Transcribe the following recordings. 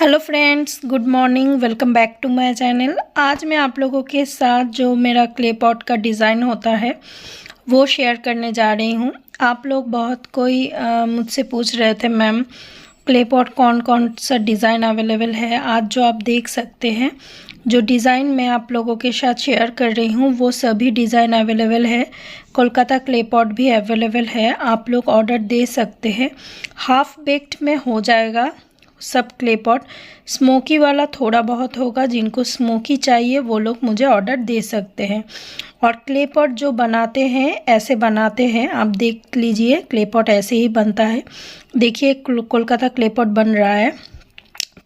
Hello friends, good morning. Welcome back to my channel. आज मैं आप लोगों के साथ जो मेरा क्ले पॉट का डिज़ाइन होता है वो शेयर करने जा रही हूँ। आप लोग बहुत कोई मुझसे पूछ रहे थे, मैम क्ले पॉट कौन कौन सा डिज़ाइन अवेलेबल है। आज जो आप देख सकते हैं, जो डिज़ाइन मैं आप लोगों के साथ शेयर कर रही हूँ वो सभी डिज़ाइन अवेलेबल है। कोलकाता क्ले पॉट भी अवेलेबल है, आप लोग ऑर्डर दे सकते हैं। हाफ बेक्ड में हो जाएगा सब क्ले पॉट। स्मोकी वाला थोड़ा बहुत होगा, जिनको स्मोकी चाहिए वो लोग मुझे ऑर्डर दे सकते हैं। और क्ले पॉट जो बनाते हैं ऐसे बनाते हैं, आप देख लीजिए क्ले पॉट ऐसे ही बनता है। देखिए कोलकाता क्ले पॉट बन रहा है,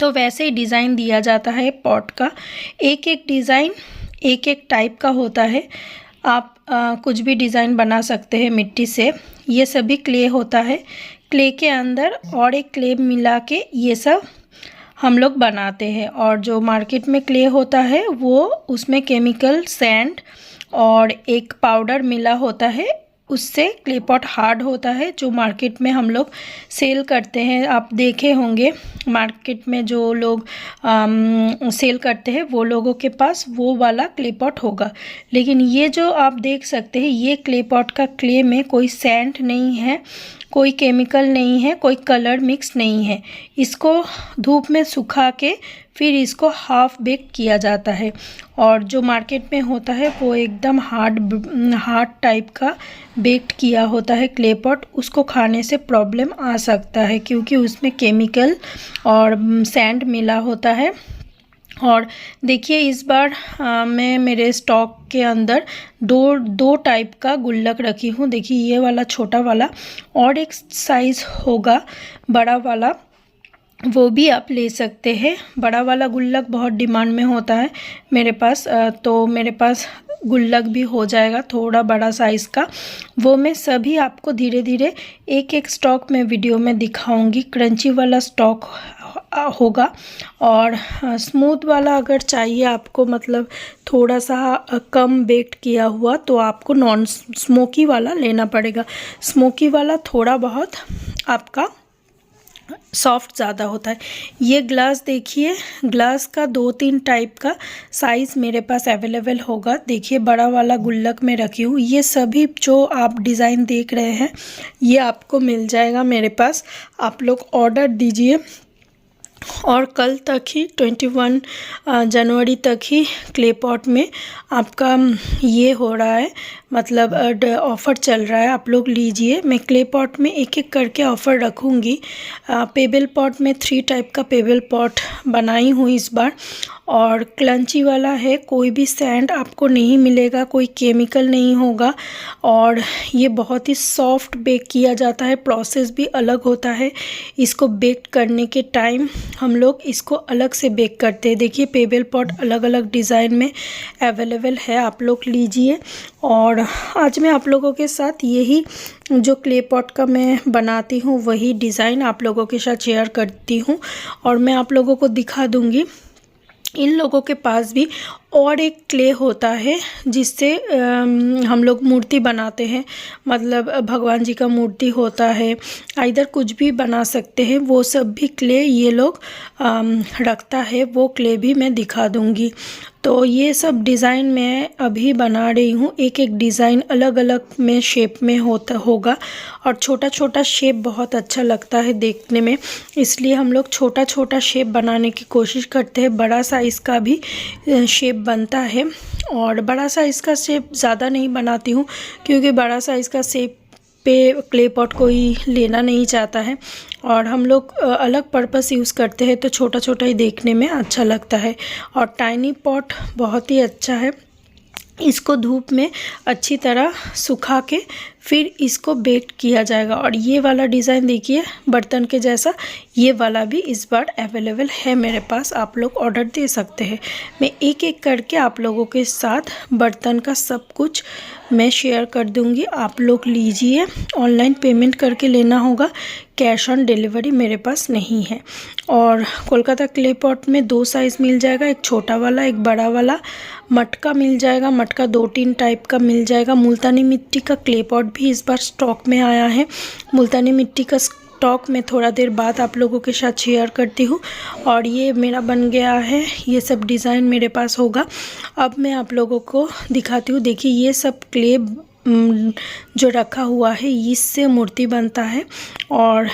तो वैसे ही डिज़ाइन दिया जाता है पॉट का। एक एक डिज़ाइन एक एक टाइप का होता है। आप कुछ भी डिज़ाइन बना सकते हैं मिट्टी से। ये सभी क्ले होता है, क्ले के अंदर और एक क्ले मिला के ये सब हम लोग बनाते हैं। और जो मार्केट में क्ले होता है वो उसमें केमिकल, सैंड और एक पाउडर मिला होता है, उससे क्ले पॉट हार्ड होता है। जो मार्केट में हम लोग सेल करते हैं, आप देखे होंगे मार्केट में जो लोग सेल करते हैं वो लोगों के पास वो वाला क्ले पॉट होगा। लेकिन ये जो आप देख सकते हैं, ये क्ले पॉट का क्ले में कोई सैंड नहीं है, कोई केमिकल नहीं है, कोई कलर मिक्स नहीं है। इसको धूप में सुखा के फिर इसको हाफ बेक किया जाता है। और जो मार्केट में होता है वो एकदम हार्ड टाइप का बेक्ड किया होता है क्ले पॉट। उसको खाने से प्रॉब्लम आ सकता है क्योंकि उसमें केमिकल और सैंड मिला होता है। और देखिए इस बार मैं मेरे स्टॉक के अंदर दो टाइप का गुल्लक रखी हूँ। देखिए ये वाला छोटा वाला और एक साइज़ होगा बड़ा वाला, वो भी आप ले सकते हैं। बड़ा वाला गुल्लक बहुत डिमांड में होता है मेरे पास, तो मेरे पास गुल्लक भी हो जाएगा थोड़ा बड़ा साइज़ का। वो मैं सभी आपको धीरे धीरे एक एक स्टॉक में वीडियो में दिखाऊंगी। क्रंची वाला स्टॉक होगा और स्मूथ वाला अगर चाहिए आपको, मतलब थोड़ा सा कम बेक्ड किया हुआ, तो आपको नॉन स्मोकी वाला लेना पड़ेगा। स्मोकी वाला थोड़ा बहुत आपका सॉफ्ट ज़्यादा होता है। ये ग्लास देखिए, ग्लास का 2-3 टाइप का साइज़ मेरे पास अवेलेबल होगा। देखिए बड़ा वाला गुल्लक में रखी हूँ। ये सभी जो आप डिज़ाइन देख रहे हैं ये आपको मिल जाएगा मेरे पास। आप लोग ऑर्डर दीजिए और कल तक ही 21 जनवरी तक ही क्ले पॉट में आपका ये हो रहा है, मतलब ऑफ़र चल रहा है। आप लोग लीजिए। मैं क्ले पॉट में एक एक करके ऑफ़र रखूँगी। पेबल पॉट में 3 टाइप का पेबल पॉट बनाई हूँ इस बार। और क्लंची वाला है, कोई भी सैंड आपको नहीं मिलेगा, कोई केमिकल नहीं होगा। और ये बहुत ही सॉफ्ट बेक किया जाता है, प्रोसेस भी अलग होता है। इसको बेक करने के टाइम हम लोग इसको अलग से बेक करते हैं। देखिए पेबल पॉट अलग अलग डिज़ाइन में अवेलेबल है, आप लोग लीजिए। और आज मैं आप लोगों के साथ यही जो क्ले पॉट का मैं बनाती हूँ वही डिज़ाइन आप लोगों के साथ शेयर करती हूँ। और मैं आप लोगों को दिखा दूँगी इन लोगों के पास भी और एक क्ले होता है जिससे हम लोग मूर्ति बनाते हैं, मतलब भगवान जी का मूर्ति होता है, इधर कुछ भी बना सकते हैं। वो सब भी क्ले ये लोग रखता है, वो क्ले भी मैं दिखा दूंगी। तो ये सब डिज़ाइन मैं अभी बना रही हूँ। एक एक डिज़ाइन अलग अलग में शेप में होगा। और छोटा छोटा शेप बहुत अच्छा लगता है देखने में, इसलिए हम लोग छोटा छोटा शेप बनाने की कोशिश करते हैं। बड़ा साइज़ का भी शेप बनता है और बड़ा साइज़ का शेप ज़्यादा नहीं बनाती हूँ क्योंकि बड़ा साइज़ का शेप पे क्ले पॉट कोई लेना नहीं चाहता है। और हम लोग अलग पर्पस यूज़ करते हैं, तो छोटा छोटा ही देखने में अच्छा लगता है। और टाइनी पॉट बहुत ही अच्छा है। इसको धूप में अच्छी तरह सुखा के फिर इसको बेक किया जाएगा। और ये वाला डिज़ाइन देखिए बर्तन के जैसा, ये वाला भी इस बार अवेलेबल है मेरे पास, आप लोग ऑर्डर दे सकते हैं। मैं एक एक करके आप लोगों के साथ बर्तन का सब कुछ मैं शेयर कर दूंगी। आप लोग लीजिए। ऑनलाइन पेमेंट करके लेना होगा, कैश ऑन डिलीवरी मेरे पास नहीं है। और कोलकाता क्ले पॉट में 2 साइज़ मिल जाएगा, एक छोटा वाला एक बड़ा वाला। मटका मिल जाएगा, मटका 2-3 टाइप का मिल जाएगा। मुल्तानी मिट्टी का क्ले पॉट भी इस बार स्टॉक में आया है। मुल्तानी मिट्टी का स्टॉक मैं थोड़ा देर बाद आप लोगों के साथ शेयर करती हूँ। और ये मेरा बन गया है, ये सब डिज़ाइन मेरे पास होगा। अब मैं आप लोगों को दिखाती हूँ। देखिए ये सब क्ले जो रखा हुआ है इससे मूर्ति बनता है और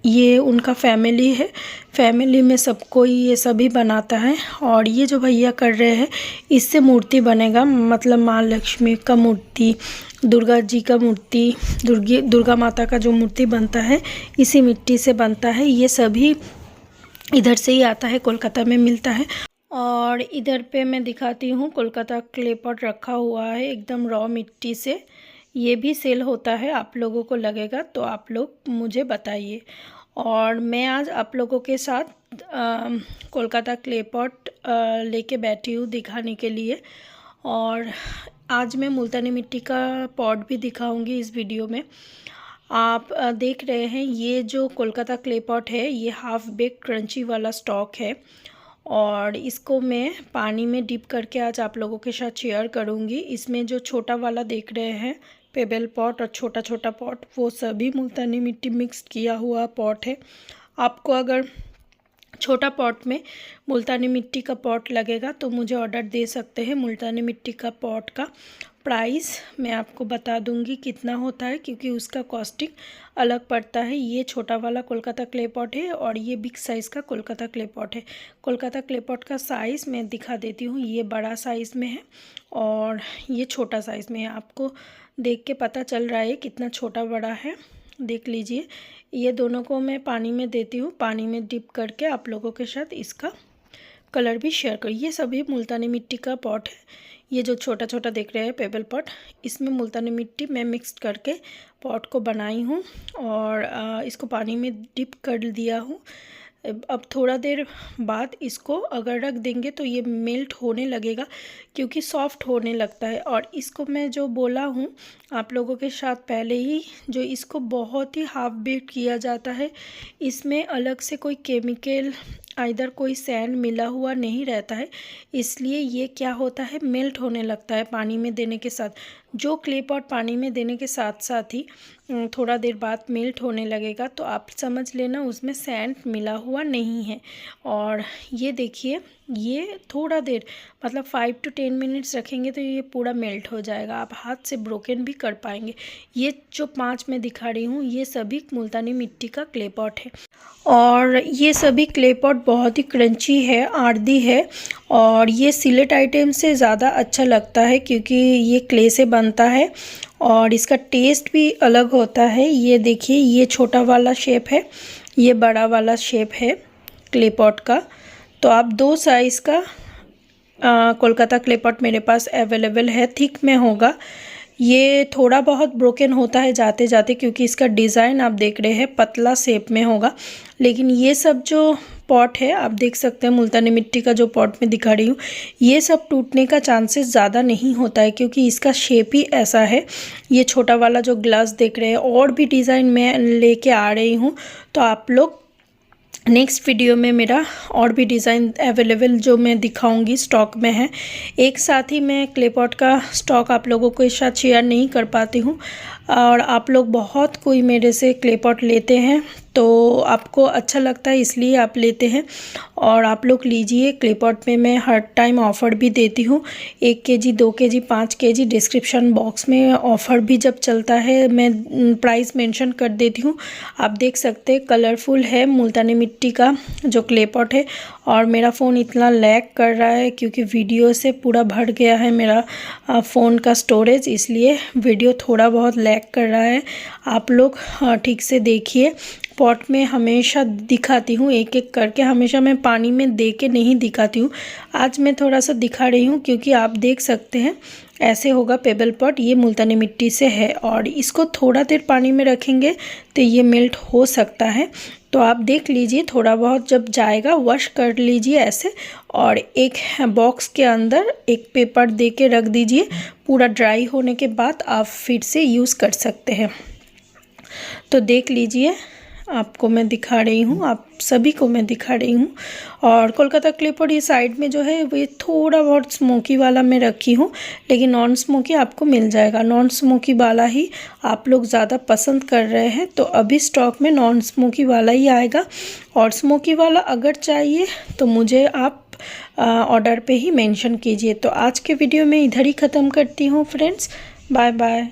ये उनका फैमिली है। फैमिली में सबको ये सभी बनाता है। और ये जो भैया कर रहे हैं इससे मूर्ति बनेगा, मतलब माँ लक्ष्मी का मूर्ति, दुर्गा जी का मूर्ति, दुर्गा माता का जो मूर्ति बनता है इसी मिट्टी से बनता है। ये सभी इधर से ही आता है, कोलकाता में मिलता है। और इधर पे मैं दिखाती हूँ कोलकाता क्ले पॉट रखा हुआ है एकदम रॉ मिट्टी से। ये भी सेल होता है, आप लोगों को लगेगा तो आप लोग मुझे बताइए। और मैं आज आप लोगों के साथ कोलकाता क्ले पॉट लेके बैठी हूँ दिखाने के लिए। और आज मैं मुल्तानी मिट्टी का पॉट भी दिखाऊंगी इस वीडियो में। आप देख रहे हैं ये जो कोलकाता क्ले पॉट है ये हाफ बेक क्रंची वाला स्टॉक है। और इसको मैं पानी में डिप करके आज आप लोगों के साथ शेयर करूंगी। इसमें जो छोटा वाला देख रहे हैं पेबल पॉट और छोटा छोटा पॉट, वो सभी मुल्तानी मिट्टी मिक्स किया हुआ पॉट है। आपको अगर छोटा पॉट में मुल्तानी मिट्टी का पॉट लगेगा तो मुझे ऑर्डर दे सकते हैं। मुल्तानी मिट्टी का पॉट का प्राइस मैं आपको बता दूंगी कितना होता है, क्योंकि उसका कॉस्टिंग अलग पड़ता है। ये छोटा वाला कोलकाता क्ले पॉट है और ये बिग साइज़ का कोलकाता क्ले पॉट है। कोलकाता क्ले पॉट का साइज़ मैं दिखा देती हूँ। ये बड़ा साइज़ में है और ये छोटा साइज़ में है। आपको देख के पता चल रहा है कितना छोटा बड़ा है, देख लीजिए। ये दोनों को मैं पानी में देती हूँ, पानी में डिप करके आप लोगों के साथ इसका कलर भी शेयर करूँ। ये सभी मुल्तानी मिट्टी का पॉट है। ये जो छोटा छोटा देख रहे हैं पेबल पॉट, इसमें मुल्तानी मिट्टी मैं मिक्स करके पॉट को बनाई हूँ और इसको पानी में डिप कर दिया हूँ। अब थोड़ा देर बाद इसको अगर रख देंगे तो ये मेल्ट होने लगेगा, क्योंकि सॉफ्ट होने लगता है। और इसको मैं जो बोला हूँ आप लोगों के साथ पहले ही, जो इसको बहुत ही हाफ बेक किया जाता है। इसमें अलग से कोई केमिकल इधर कोई सैंड मिला हुआ नहीं रहता है, इसलिए ये क्या होता है मेल्ट होने लगता है पानी में देने के साथ। जो क्ले पॉट पानी में देने के साथ साथ ही थोड़ा देर बाद मेल्ट होने लगेगा, तो आप समझ लेना उसमें सैंड मिला हुआ नहीं है। और ये देखिए ये थोड़ा देर मतलब 5 to 10 मिनट्स रखेंगे तो ये पूरा मेल्ट हो जाएगा। आप हाथ से ब्रोकन भी कर पाएंगे। ये जो 5 मैं दिखा रही हूँ ये सभी मुल्तानी मिट्टी का क्ले पॉट है। और ये सभी क्ले पॉट बहुत ही क्रंची है, आर्दी है। और ये सिलेट आइटम से ज़्यादा अच्छा लगता है क्योंकि ये क्ले से बनता है और इसका टेस्ट भी अलग होता है। ये देखिए ये छोटा वाला शेप है, ये बड़ा वाला शेप है क्ले पॉट का। तो आप 2 साइज़ का कोलकाता क्ले पॉट मेरे पास अवेलेबल है। थिक में होगा, ये थोड़ा बहुत ब्रोकन होता है जाते जाते, क्योंकि इसका डिज़ाइन आप देख रहे हैं पतला शेप में होगा। लेकिन ये सब जो पॉट है आप देख सकते हैं, मुल्तानी मिट्टी का जो पॉट में दिखा रही हूँ, ये सब टूटने का चांसेस ज़्यादा नहीं होता है क्योंकि इसका शेप ही ऐसा है। ये छोटा वाला जो ग्लास देख रहे हैं, और भी डिज़ाइन मैं लेके आ रही हूँ, तो आप लोग नेक्स्ट वीडियो में मेरा और भी डिज़ाइन अवेलेबल जो मैं दिखाऊंगी स्टॉक में है। एक साथ ही मैं क्ले पॉट का स्टॉक आप लोगों को इस साथ शेयर नहीं कर पाती हूँ। और आप लोग बहुत कोई मेरे से क्ले पॉट लेते हैं तो आपको अच्छा लगता है इसलिए आप लेते हैं। और आप लोग लीजिए, क्ले पॉट में मैं हर टाइम ऑफ़र भी देती हूँ। 1 kg 2 kg 5 kg description box में ऑफ़र भी जब चलता है मैं प्राइस मेंशन कर देती हूँ। आप देख सकते हैं कलरफुल है मुल्तानी मिट्टी का जो क्ले पॉट है। और मेरा फ़ोन इतना लैग कर रहा है क्योंकि वीडियो से पूरा भर गया है मेरा फ़ोन का स्टोरेज, इसलिए वीडियो थोड़ा बहुत लैग कर रहा है। आप लोग ठीक से देखिए। पॉट में हमेशा दिखाती हूँ एक एक करके, हमेशा मैं पानी में दे के नहीं दिखाती हूँ। आज मैं थोड़ा सा दिखा रही हूँ क्योंकि आप देख सकते हैं ऐसे होगा पेबल पॉट। ये मुल्तानी मिट्टी से है और इसको थोड़ा देर पानी में रखेंगे तो ये मेल्ट हो सकता है। तो आप देख लीजिए, थोड़ा बहुत जब जाएगा वॉश कर लीजिए ऐसे, और एक बॉक्स के अंदर एक पेपर दे के रख दीजिए। पूरा ड्राई होने के बाद आप फिर से यूज़ कर सकते हैं। तो देख लीजिए आपको मैं दिखा रही हूँ, आप सभी को मैं दिखा रही हूँ। और कोलकाता क्लेपॉट ये साइड में जो है वो थोड़ा बहुत स्मोकी वाला मैं रखी हूँ, लेकिन नॉन स्मोकी आपको मिल जाएगा। नॉन स्मोकी वाला ही आप लोग ज़्यादा पसंद कर रहे हैं, तो अभी स्टॉक में नॉन स्मोकी वाला ही आएगा। और स्मोकी वाला अगर चाहिए तो मुझे आप ऑर्डर पे ही मेंशन कीजिए। तो आज के वीडियो में इधर ही ख़त्म करती हूँ फ्रेंड्स, बाय बाय।